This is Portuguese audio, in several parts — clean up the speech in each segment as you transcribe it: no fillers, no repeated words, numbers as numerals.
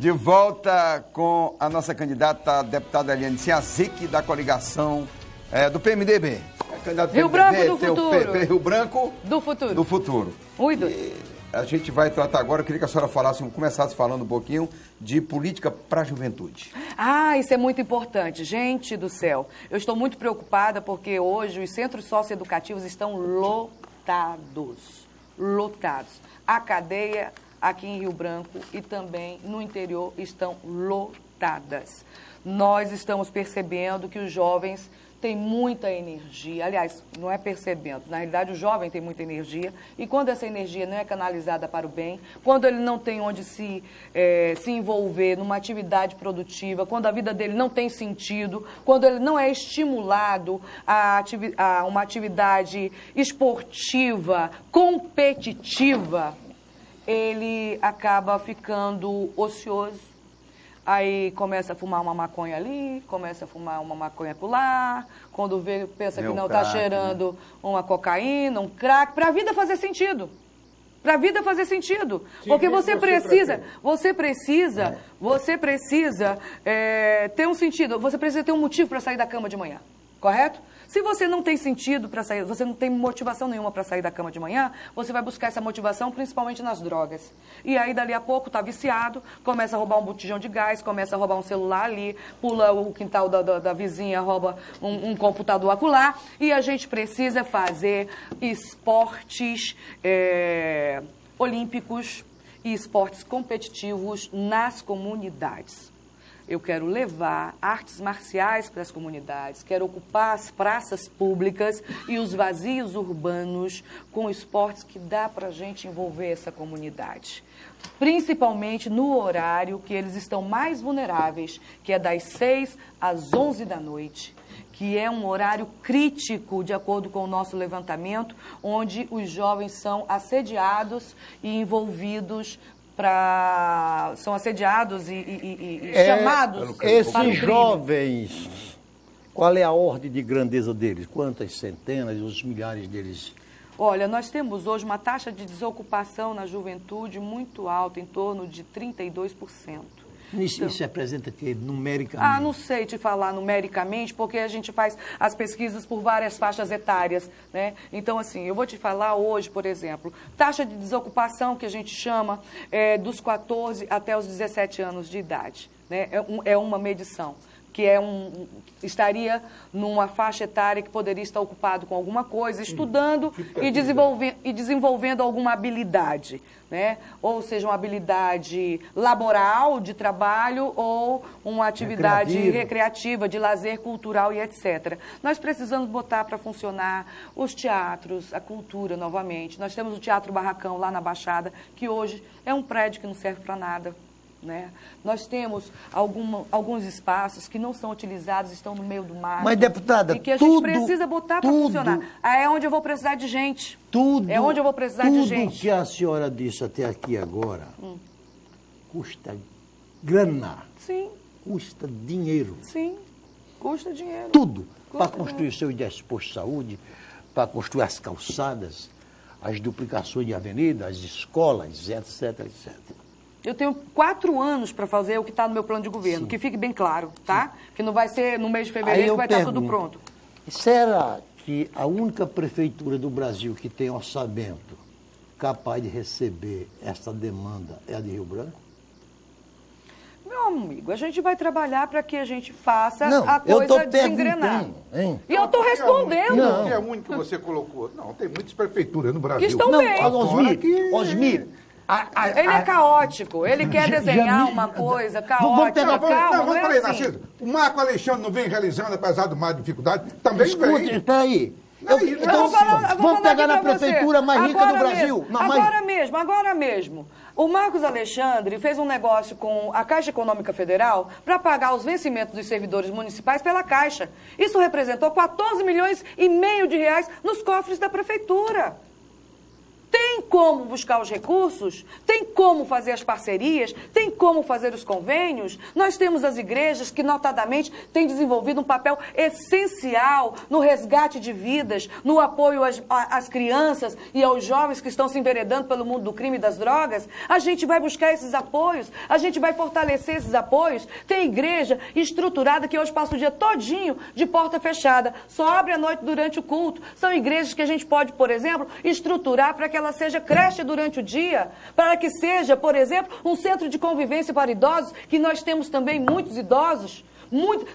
De volta com a nossa candidata, a deputada Eliane Sinhazic, da coligação do PMDB. Rio Branco do futuro. Rio Branco do futuro. Do futuro. A gente vai tratar agora, eu queria que a senhora começasse falando um pouquinho de política para a juventude. Isso é muito importante. Gente do céu, eu estou muito preocupada porque hoje os centros socioeducativos estão lotados. A cadeia aqui em Rio Branco e também no interior estão lotadas. Nós estamos percebendo que os jovens têm muita energia. Aliás, não é percebendo. Na realidade, o jovem tem muita energia. E quando essa energia não é canalizada para o bem, quando ele não tem onde se envolver numa atividade produtiva, quando a vida dele não tem sentido, quando ele não é estimulado a uma atividade esportiva, competitiva, ele acaba ficando ocioso. Aí começa a fumar uma maconha ali, começa a fumar uma maconha acolá, quando vê, pensa que não está cheirando uma cocaína, um crack, para a vida fazer sentido. Para a vida fazer sentido. Sim, porque você precisa ter um sentido, você precisa ter um motivo para sair da cama de manhã, correto? Se você não tem sentido para sair, você não tem motivação nenhuma para sair da cama de manhã, você vai buscar essa motivação principalmente nas drogas. E aí, dali a pouco, está viciado, começa a roubar um botijão de gás, começa a roubar um celular ali, pula o quintal da vizinha, rouba um computador acolá. E a gente precisa fazer esportes olímpicos e esportes competitivos nas comunidades. Eu quero levar artes marciais para as comunidades, quero ocupar as praças públicas e os vazios urbanos com esportes que dá para a gente envolver essa comunidade. Principalmente no horário que eles estão mais vulneráveis, que é das 6 às 11 da noite, que é um horário crítico, de acordo com o nosso levantamento, onde os jovens são assediados e envolvidos são assediados e chamados. Esses jovens, qual é a ordem de grandeza deles? Quantas centenas, os milhares deles? Olha, nós temos hoje uma taxa de desocupação na juventude muito alta, em torno de 32%. Isso se apresenta numericamente? Não sei te falar numericamente, porque a gente faz as pesquisas por várias faixas etárias, né? Então, assim, eu vou te falar hoje, por exemplo, taxa de desocupação que a gente chama dos 14 até os 17 anos de idade, né? É uma medição, que estaria numa faixa etária que poderia estar ocupado com alguma coisa, estudando e desenvolvendo alguma habilidade, né? Ou seja, uma habilidade laboral, de trabalho, ou uma atividade recreativa, de lazer cultural e etc. Nós precisamos botar para funcionar os teatros, a cultura novamente. Nós temos o Teatro Barracão lá na Baixada, que hoje é um prédio que não serve para nada. Né? Nós temos alguns espaços que não são utilizados, estão no meio do mar. Mas, deputada, e que a gente precisa botar para funcionar. É onde eu vou precisar de gente. É onde eu vou precisar de gente. Tudo que a senhora disse até aqui agora custa grana. Sim. Custa dinheiro. Sim, custa dinheiro. Tudo. Para construir seus postos de saúde, para construir as calçadas, as duplicações de avenidas, as escolas, etc, etc. Eu tenho 4 anos para fazer o que está no meu plano de governo, sim, que fique bem claro, tá? Sim. Que não vai ser no mês de fevereiro que vai estar tudo pronto. Será que a única prefeitura do Brasil que tem orçamento capaz de receber essa demanda é a de Rio Branco? Meu amigo, a gente vai trabalhar para que a gente faça a coisa desengrenar. E eu estou respondendo. Não é a única que você colocou. Não, tem muitas prefeituras no Brasil. Que estão bem. Osmir, ele é caótico, ele quer desenhar uma coisa caótica. Vamos para aí, Narciso. O Marco Alexandre não vem realizando, apesar de mais dificuldade, também vem. Espera aí. Vamos pegar na prefeitura mais rica do Brasil. Agora mesmo. O Marcos Alexandre fez um negócio com a Caixa Econômica Federal para pagar os vencimentos dos servidores municipais pela Caixa. Isso representou 14,5 milhões de reais nos cofres da prefeitura. Tem como buscar os recursos, tem como fazer as parcerias, tem como fazer os convênios. Nós temos as igrejas que, notadamente, têm desenvolvido um papel essencial no resgate de vidas, no apoio às crianças e aos jovens que estão se enveredando pelo mundo do crime e das drogas. A gente vai buscar esses apoios, a gente vai fortalecer esses apoios. Tem igreja estruturada que hoje passa o dia todinho de porta fechada, só abre à noite durante o culto. São igrejas que a gente pode, por exemplo, estruturar para que ela seja creche durante o dia, para que seja, por exemplo, um centro de convivência para idosos, que nós temos também muitos idosos.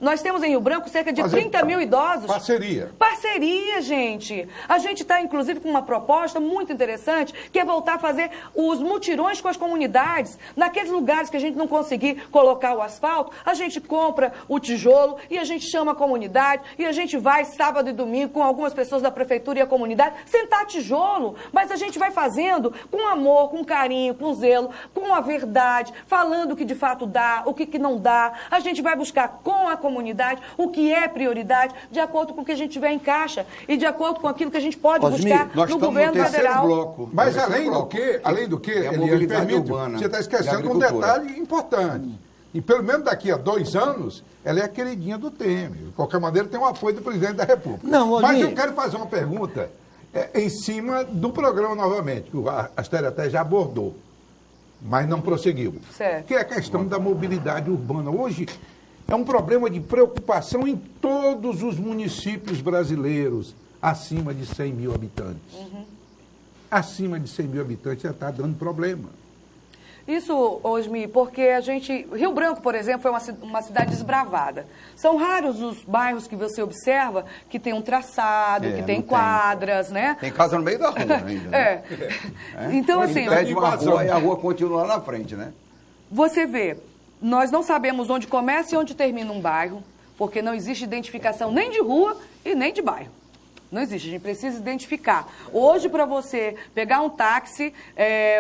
Nós temos em Rio Branco cerca de 30 mil idosos. Parceria. Parceria, gente. A gente está, inclusive, com uma proposta muito interessante, que é voltar a fazer os mutirões com as comunidades. Naqueles lugares que a gente não conseguir colocar o asfalto, a gente compra o tijolo e a gente chama a comunidade e a gente vai sábado e domingo com algumas pessoas da prefeitura e a comunidade sentar tijolo. Mas a gente vai fazendo com amor, com carinho, com zelo, com a verdade, falando o que de fato dá, o que não dá. A gente vai buscar com a comunidade o que é prioridade, de acordo com o que a gente tiver em caixa e de acordo com aquilo que a gente pode buscar no governo federal. Bloco. Mas além do que, Eliane, permite, urbana, você está esquecendo um detalhe importante. E pelo menos daqui a 2 anos, ela é a queridinha do Temer. De qualquer maneira, tem o apoio do presidente da República. Não, mas eu quero fazer uma pergunta em cima do programa novamente, que a Astéria até já abordou, mas não prosseguiu. Certo. Que é a questão da mobilidade urbana. Hoje é um problema de preocupação em todos os municípios brasileiros acima de 100 mil habitantes. Acima de 100 mil habitantes já está dando problema. Isso, Osmi, porque Rio Branco, por exemplo, foi uma cidade desbravada. São raros os bairros que você observa que tem um traçado, que tem quadras, né? Tem casa no meio da rua ainda. Né? Então, assim... Pede uma rua e a rua continua lá na frente, né? Você vê, nós não sabemos onde começa e onde termina um bairro, porque não existe identificação nem de rua e nem de bairro. Não existe, a gente precisa identificar. Hoje, para você pegar um táxi,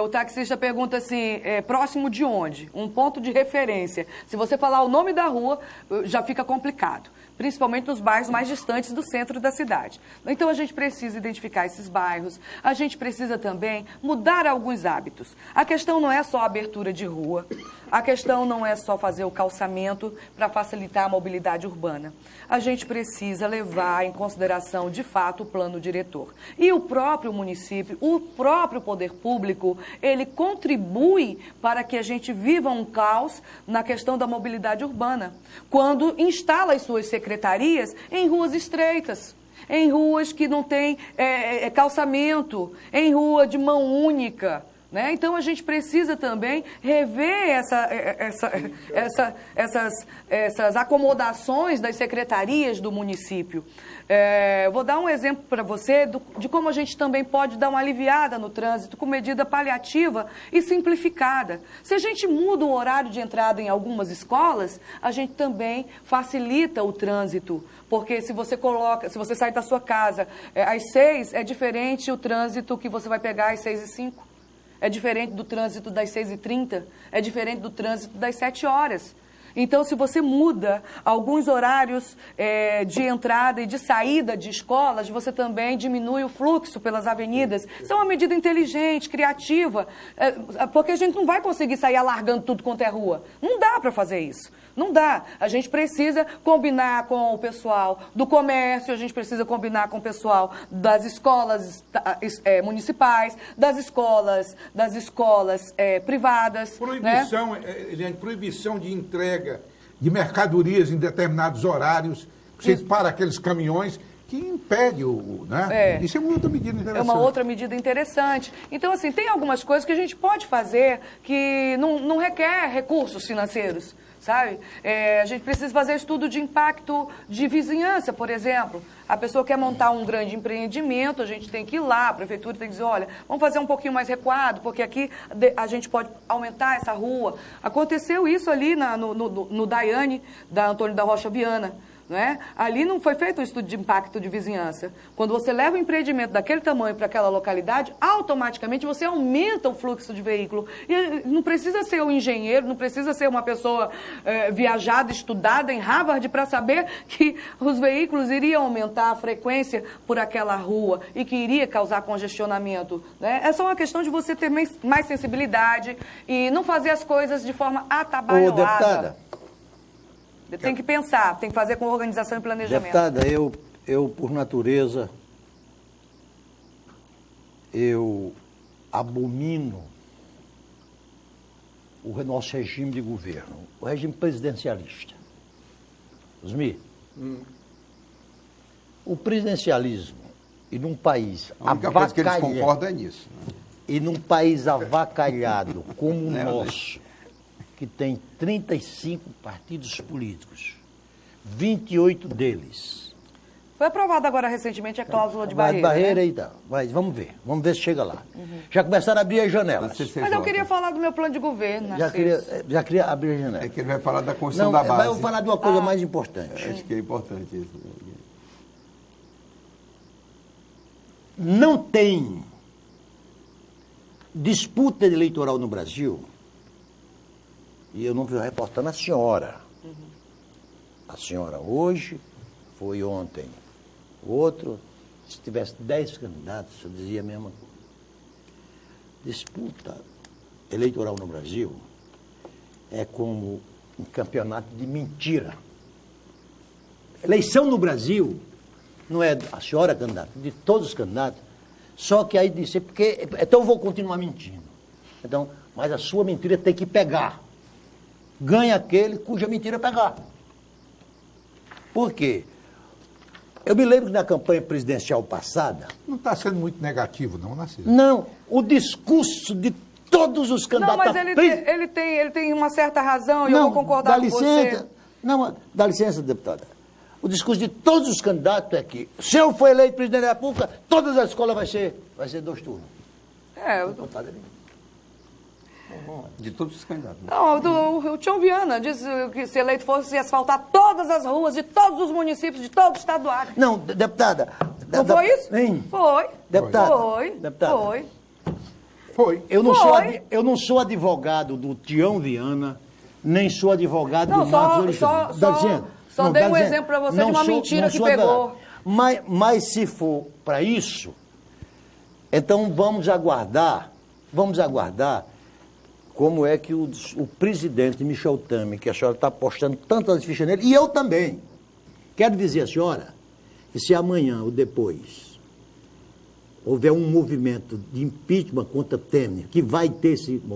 o taxista pergunta assim, próximo de onde? Um ponto de referência. Se você falar o nome da rua, já fica complicado. Principalmente nos bairros mais distantes do centro da cidade. Então, a gente precisa identificar esses bairros. A gente precisa também mudar alguns hábitos. A questão não é só a abertura de rua. A questão não é só fazer o calçamento para facilitar a mobilidade urbana. A gente precisa levar em consideração, de fato, o plano diretor. E o próprio município, o próprio poder público, ele contribui para que a gente viva um caos na questão da mobilidade urbana. Quando instala as suas secretarias em ruas estreitas, em ruas que não tem calçamento, em rua de mão única. Né? Então, a gente precisa também rever essas acomodações das secretarias do município. Vou dar um exemplo para você de como a gente também pode dar uma aliviada no trânsito com medida paliativa e simplificada. Se a gente muda o horário de entrada em algumas escolas, a gente também facilita o trânsito. Porque se você sai da sua casa às 6, é diferente o trânsito que você vai pegar às 6h05. É diferente do trânsito das 6h30, é diferente do trânsito das 7 horas. Então, se você muda alguns horários de entrada e de saída de escolas, você também diminui o fluxo pelas avenidas. Isso é uma medida inteligente, criativa, porque a gente não vai conseguir sair alargando tudo quanto é rua. Não dá para fazer isso. Não dá. A gente precisa combinar com o pessoal do comércio, a gente precisa combinar com o pessoal das escolas municipais, das escolas privadas. Proibição, né? Gente, proibição de entrega de mercadorias em determinados horários. Você para aqueles caminhões que impede né? Isso é uma outra medida interessante. É uma outra medida interessante. Então, assim, tem algumas coisas que a gente pode fazer que não requer recursos financeiros. Sabe? A gente precisa fazer estudo de impacto de vizinhança, por exemplo. A pessoa quer montar um grande empreendimento, a gente tem que ir lá, a prefeitura tem que dizer, olha, vamos fazer um pouquinho mais recuado, porque aqui a gente pode aumentar essa rua. Aconteceu isso ali no Daiane, da Antônio da Rocha Viana. Não é? Ali não foi feito um estudo de impacto de vizinhança. Quando você leva um empreendimento daquele tamanho para aquela localidade, automaticamente você aumenta o fluxo de veículo. E não precisa ser um engenheiro, não precisa ser uma pessoa viajada, estudada em Harvard para saber que os veículos iriam aumentar a frequência por aquela rua e que iria causar congestionamento. Né? É só uma questão de você ter mais sensibilidade e não fazer as coisas de forma atabalhoada. Ô, deputada. Tem que pensar, tem que fazer com organização e planejamento. Deputada, eu por natureza, eu abomino o nosso regime de governo, o regime presidencialista. Osmir, o presidencialismo, e num país A única coisa que eles concordam é nisso. Né? E num país avacalhado como o nosso, que tem 35 partidos políticos, 28 deles. Foi aprovada agora recentemente a cláusula de barreira. Barreira né? e tal. Mas vamos ver se chega lá. Já começaram a abrir as janelas. Mas eu queria falar do meu plano de governo. Já queria abrir as janelas. É que ele vai falar da Constituição da Base. Mas eu vou falar de uma coisa mais importante. Acho que é importante isso. Não tem disputa eleitoral no Brasil, e eu não estou reportando a senhora. A senhora hoje, foi ontem, o outro, se tivesse 10 candidatos, eu dizia a mesma coisa. Disputa eleitoral no Brasil é como um campeonato de mentira. Eleição no Brasil não é a senhora candidata, de todos os candidatos, só que aí disse, porque, então eu vou continuar mentindo. Então, mas a sua mentira tem que pegar. Ganha aquele cuja mentira pegar. Por quê? Eu me lembro que na campanha presidencial passada... Não está sendo muito negativo, não, Narciso? Não, o discurso de todos os candidatos... Não, mas ele tem uma certa razão e eu vou concordar com você. Não, dá licença, deputada. O discurso de todos os candidatos é que, se eu for eleito presidente da República, todas as escolas vai ser 2 turnos. De todos os candidatos. Não, o Tião Viana disse que se eleito fosse asfaltar todas as ruas de todos os municípios, de todo o estado do Acre. Não, deputada... Não foi isso? Foi. Deputada. Foi. Foi. Eu não sou advogado do Tião Viana, nem sou advogado do Marcos Alexandre. Só dei um exemplo para você de uma mentira que pegou. Mas se for para isso, então vamos aguardar como é que o presidente Michel Temer, que a senhora está apostando tantas fichas nele, e eu também. Quero dizer à senhora que se amanhã ou depois houver um movimento de impeachment contra Temer, que vai ter esse movimento,